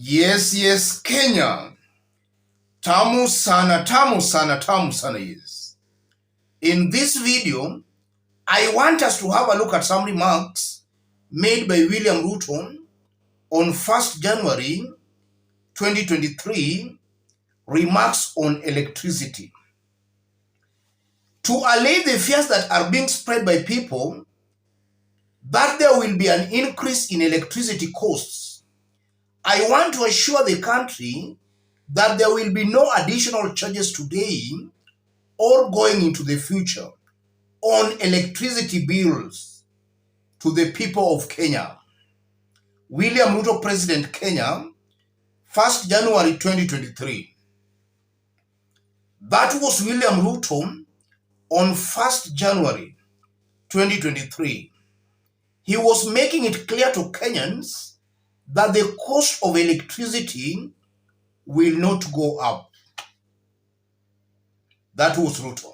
Yes, Kenya. Tamu sana, tamu sana, tamu sana, yes. In this video, I want us to have a look at some remarks made by William Ruto on 1st January 2023, remarks on electricity. To allay the fears that are being spread by people that there will be an increase in electricity costs, I want to assure the country that there will be no additional charges today or going into the future on electricity bills to the people of Kenya. William Ruto, President Kenya, 1st January 2023. That was William Ruto on 1st January 2023. He was making it clear to Kenyans that the cost of electricity will not go up. That was Ruto.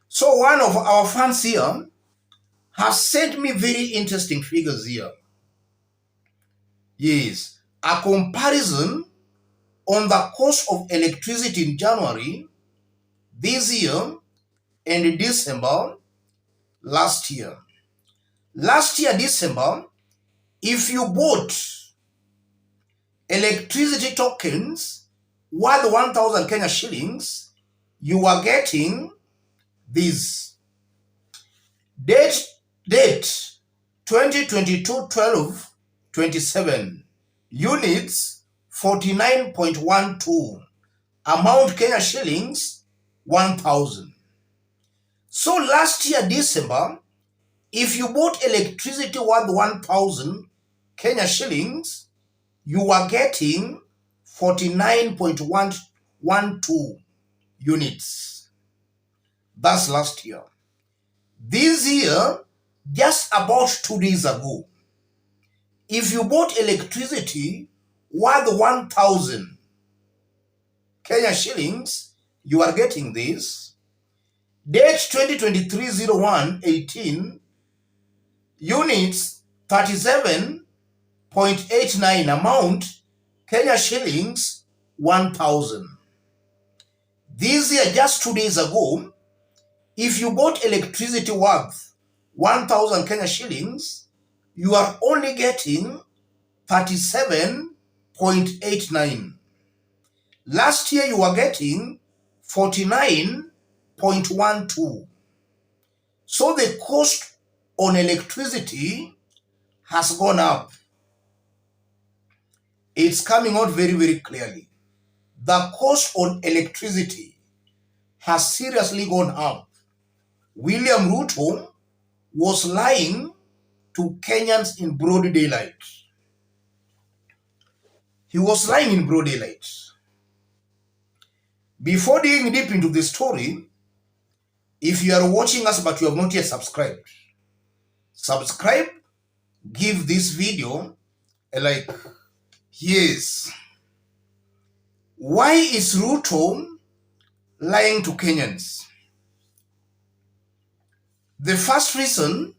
So one of our fans here has sent me very interesting figures here. Yes, a comparison on the cost of electricity in January this year and December last year. Last year, December, if you bought electricity tokens worth 1,000 Kenya shillings, you were getting this. Date 2022-12-27 units 49.12, amount Kenya shillings 1,000. So last year December, if you bought electricity worth 1,000 Kenya shillings, you were getting 49.12 units. That's last year. This year, just about 2 days ago, if you bought electricity worth 1,000 Kenya shillings, you are getting this. Date 2023-01-18, units 37.89, amount Kenya shillings 1,000. This year, just 2 days ago, if you bought electricity worth 1,000 Kenya shillings, you are only getting 37.89. Last year, you were getting 49.12. So the cost on electricity has gone up. It's coming out very, very clearly. The cost on electricity has seriously gone up. William Ruto was lying to Kenyans in broad daylight. He was lying in broad daylight. Before digging deep into the story, if you are watching us but you have not yet subscribed, subscribe, give this video a like. Yes. Why is Ruto lying to Kenyans? The first reason,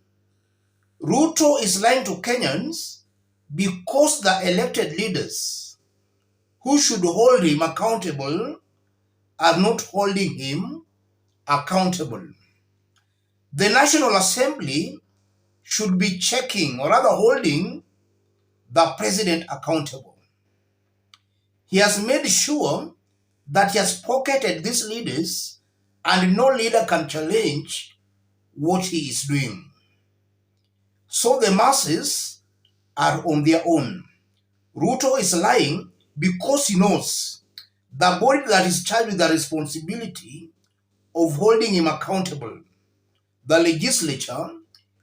Ruto is lying to Kenyans because the elected leaders who should hold him accountable are not holding him accountable. The National Assembly should be checking, or rather holding, the president accountable. He has made sure that he has pocketed these leaders and no leader can challenge what he is doing. So the masses are on their own. Ruto is lying because he knows the body that is charged with the responsibility of holding him accountable, the legislature,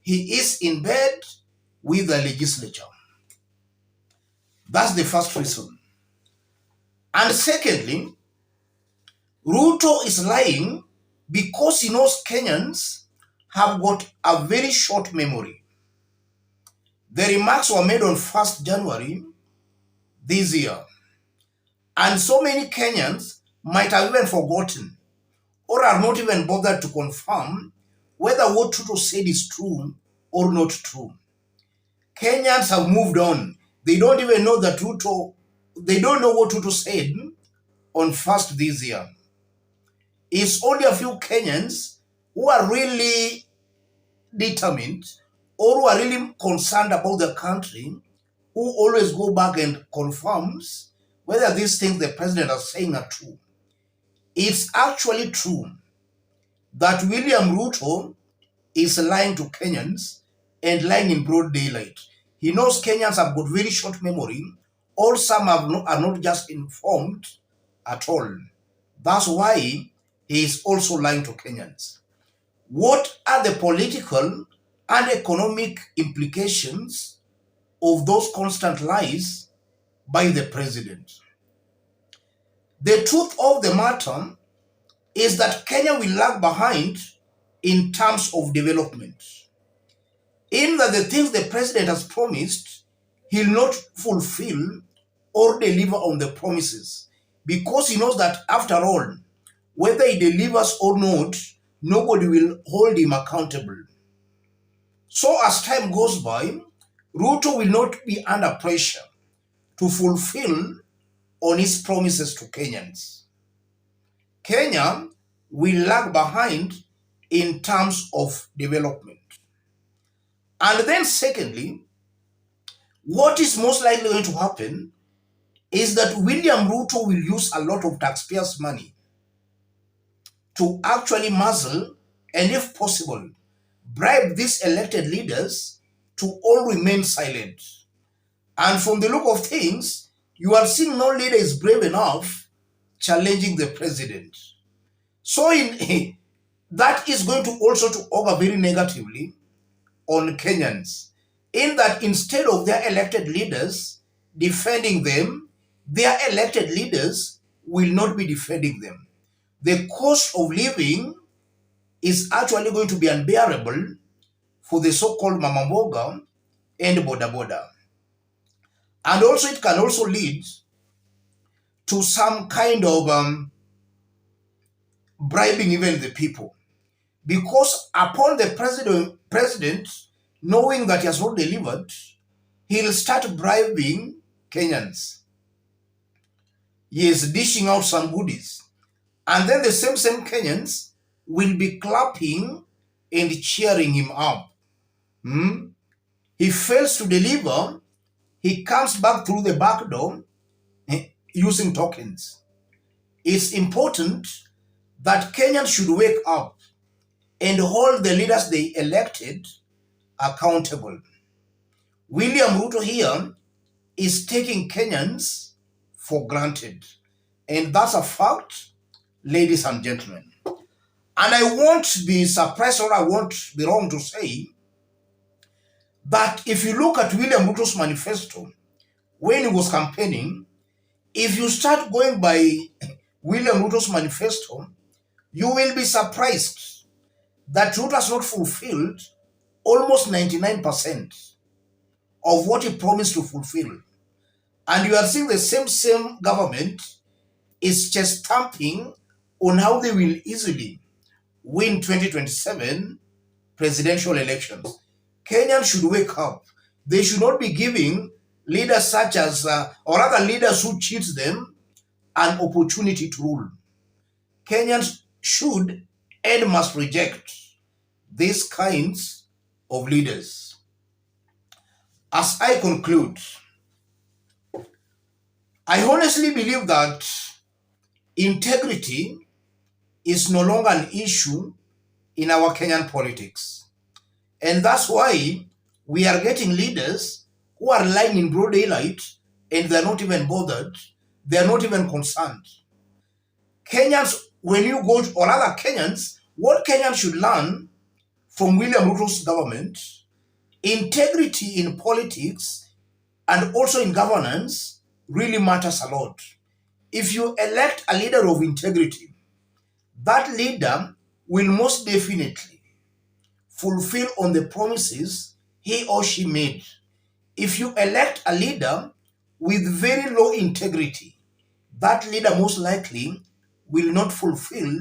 he is in bed with the legislature. That's the first reason. And secondly, Ruto is lying because he knows Kenyans have got a very short memory. The remarks were made on 1st January this year. And so many Kenyans might have even forgotten or are not even bothered to confirm whether what Ruto said is true or not true. Kenyans have moved on. They don't even know that Ruto they don't know what Ruto said on first this year. It's only a few Kenyans who are really determined or who are really concerned about the country who always go back and confirms whether these things the president is saying are true. It's actually true that William Ruto is lying to Kenyans and lying in broad daylight. He knows Kenyans have got very short memory, or some are not just informed at all. That's why he is also lying to Kenyans. What are the political and economic implications of those constant lies by the president? The truth of the matter is that Kenya will lag behind in terms of development, in that the things the president has promised, he'll not fulfill or deliver on the promises, because he knows that after all, whether he delivers or not, nobody will hold him accountable. So as time goes by, Ruto will not be under pressure to fulfill on his promises to Kenyans. Kenya will lag behind in terms of development. And then secondly, what is most likely going to happen is that William Ruto will use a lot of taxpayers' money to actually muzzle and, if possible, bribe these elected leaders to all remain silent. And from the look of things, you are seeing no leader is brave enough challenging the president. So that is going to also to augur very negatively on Kenyans, in that instead of their elected leaders defending them, their elected leaders will not be defending them. The cost of living is actually going to be unbearable for the so-called Mama Mboga and Boda Boda. And also it can also lead to some kind of bribing even the people. Because upon the president knowing that he has not delivered, he'll start bribing Kenyans. He is dishing out some goodies. And then the same Kenyans will be clapping and cheering him up. He fails to deliver, he comes back through the back door using tokens. It's important that Kenyans should wake up and hold the leaders they elected accountable. William Ruto here is taking Kenyans for granted. And that's a fact, ladies and gentlemen. And I won't be surprised, or I won't be wrong to say that if you look at William Ruto's manifesto when he was campaigning, if you start going by William Ruto's manifesto, you will be surprised that Ruto has not fulfilled almost 99% of what he promised to fulfill. And you are seeing the same government is just stamping on how they will easily win 2027 presidential elections. Kenyans should wake up. They should not be giving leaders such as, or other leaders who cheat them, an opportunity to rule. Kenyans should and must reject these kinds of leaders. As I conclude, I honestly believe that integrity is no longer an issue in our Kenyan politics. And that's why we are getting leaders who are lying in broad daylight and they're not even bothered. They're not even concerned. Kenyans, when you go to, or other Kenyans, what Kenyans should learn from William Ruto's government, integrity in politics and also in governance really matters a lot. If you elect a leader of integrity, that leader will most definitely fulfill on the promises he or she made. If you elect a leader with very low integrity, that leader most likely will not fulfill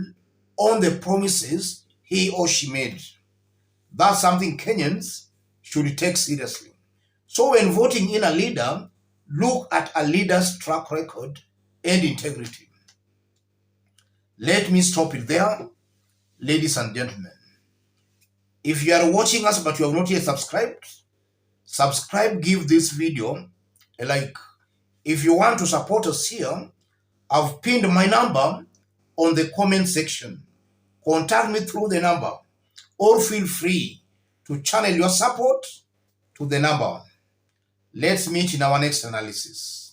on the promises he or she made. That's something Kenyans should take seriously. So when voting in a leader, look at a leader's track record and integrity. Let me stop it there, ladies and gentlemen. If you are watching us but you have not yet subscribed, subscribe, give this video a like. If you want to support us here, I've pinned my number on the comment section. Contact me through the number or feel free to channel your support to the number. Let's meet in our next analysis.